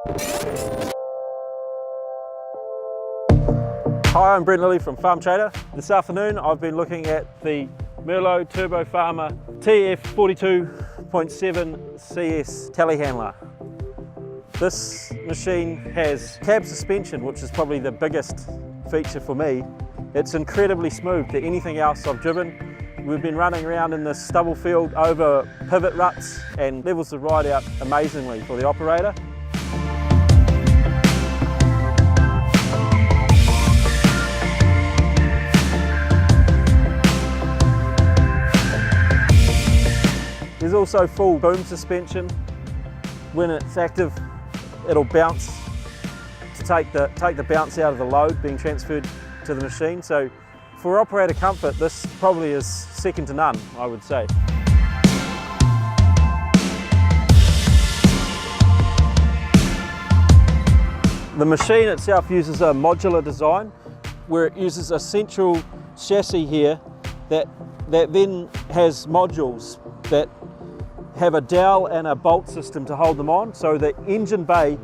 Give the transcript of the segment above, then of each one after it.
Hi, I'm Lilley from Farm Trader. This afternoon I've been looking at the Merlo Turbo Farmer TF42.7 CS telehandler. This machine has cab suspension, which is probably the biggest feature for me. It's incredibly smooth to anything else I've driven. We've been running around in this stubble field over pivot ruts and levels the ride out amazingly for the operator. There's also full boom suspension. When it's active, it'll bounce to take the bounce out of the load being transferred to the machine. So for operator comfort, this probably is second to none, I would say. The machine itself uses a modular design where it uses a central chassis here that then has modules that have a dowel and a bolt system to hold them on. So the engine bay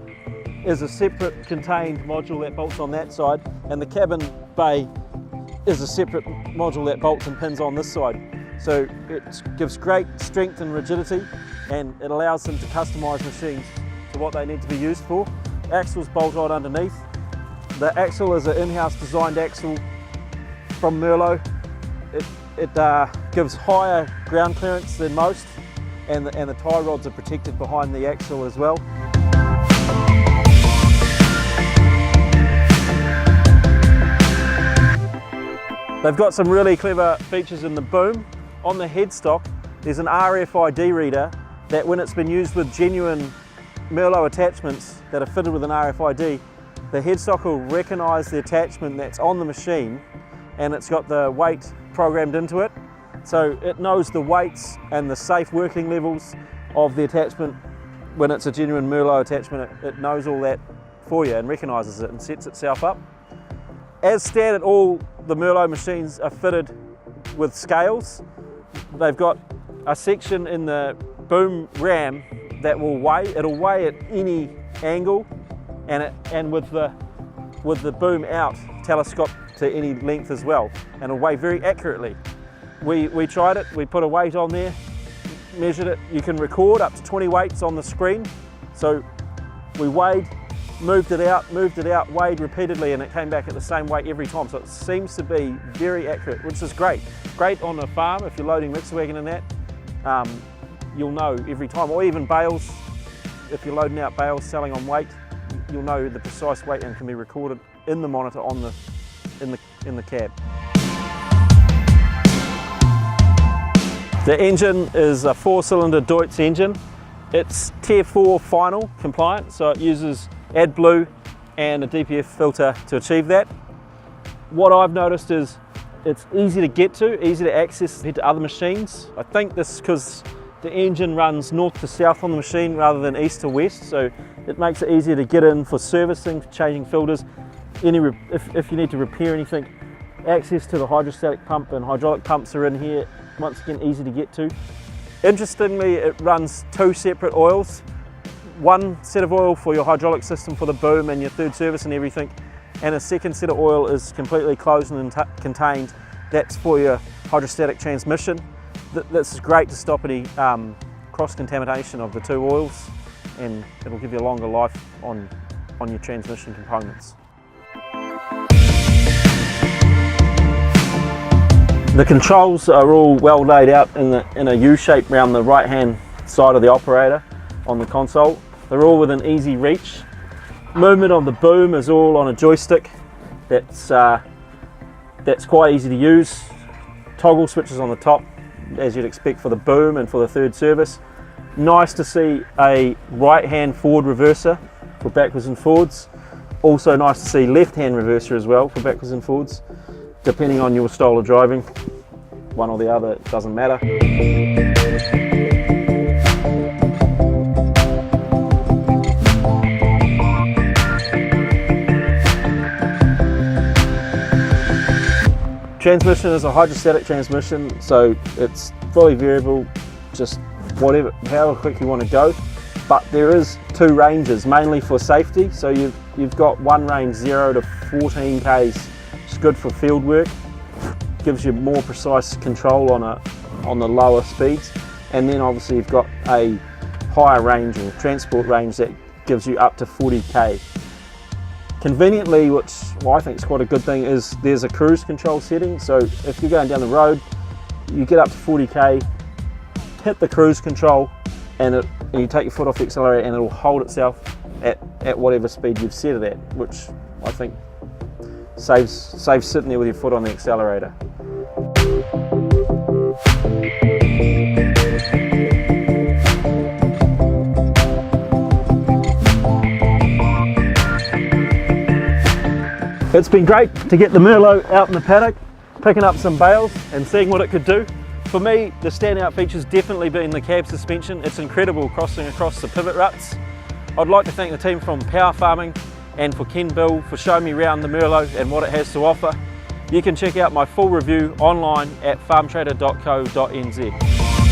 is a separate contained module that bolts on that side, and the cabin bay is a separate module that bolts and pins on this side. So it gives great strength and rigidity, and it allows them to customise machines to what they need to be used for. Axles bolt on underneath. The axle is an in-house designed axle from Merlo. It gives higher ground clearance than most, and the tie rods are protected behind the axle as well. They've got some really clever features in the boom. On the headstock, there's an RFID reader that, when it's been used with genuine Merlo attachments that are fitted with an RFID, the headstock will recognise the attachment that's on the machine, and it's got the weight programmed into it. So it knows the weights and the safe working levels of the attachment. When it's a genuine Merlo attachment, it knows all that for you and recognises it and sets itself up. As standard, all the Merlo machines are fitted with scales. They've got a section in the boom ram that will weigh. It'll weigh at any angle, and with the boom out, telescope to any length as well, and it'll weigh very accurately. We tried it, we put a weight on there, measured it. You can record up to 20 weights on the screen. So we weighed, moved it out, weighed repeatedly, and it came back at the same weight every time. So it seems to be very accurate, which is great. Great on a farm if you're loading mixer wagon and that. You'll know every time, or even bales. If you're loading out bales, selling on weight, you'll know the precise weight and can be recorded in the monitor in the cab. The engine is a 4-cylinder Deutz engine. It's Tier 4 final compliant, so it uses AdBlue and a DPF filter to achieve that. What I've noticed is it's easy to get to, easy to access compared to other machines. I think this is because the engine runs north to south on the machine rather than east to west, so it makes it easier to get in for servicing, for changing filters, if you need to repair anything. Access to the hydrostatic pump and hydraulic pumps are in here. Once again, easy to get to. Interestingly, it runs 2 separate oils. One set of oil for your hydraulic system for the boom and your third service and everything, and a second set of oil is completely closed and contained. That's for your hydrostatic transmission. This is great to stop any cross-contamination of the 2 oils, and it'll give you a longer life on your transmission components. The controls are all well laid out in a U shape around the right hand side of the operator on the console. They're all within easy reach. Movement on the boom is all on a joystick that's quite easy to use. Toggle switches on the top, as you'd expect for the boom and for the third service. Nice to see a right hand forward reverser for backwards and forwards. Also nice to see left hand reverser as well for backwards and forwards. Depending on your style of driving, one or the other, it doesn't matter. Transmission is a hydrostatic transmission, so it's fully variable, just however quick you want to go. but there is two ranges, mainly for safety. So you've got one range 0 to 14 k's. It's good for field work, gives you more precise control on the lower speeds, and then obviously you've got a higher range or transport range that gives you up to 40k. Conveniently, which I think is quite a good thing, is there's a cruise control setting. So if you're going down the road, you get up to 40k, hit the cruise control, and you take your foot off the accelerator and it'll hold itself at whatever speed you've set it at, which I think saves sitting there with your foot on the accelerator. It's been great to get the Merlo out in the paddock, picking up some bales and seeing what it could do. For me, the standout feature's definitely been the cab suspension. It's incredible crossing across the pivot ruts. I'd like to thank the team from Power Farming and for Ken Bill for showing me around the Merlo and what it has to offer. You can check out my full review online at farmtrader.co.nz.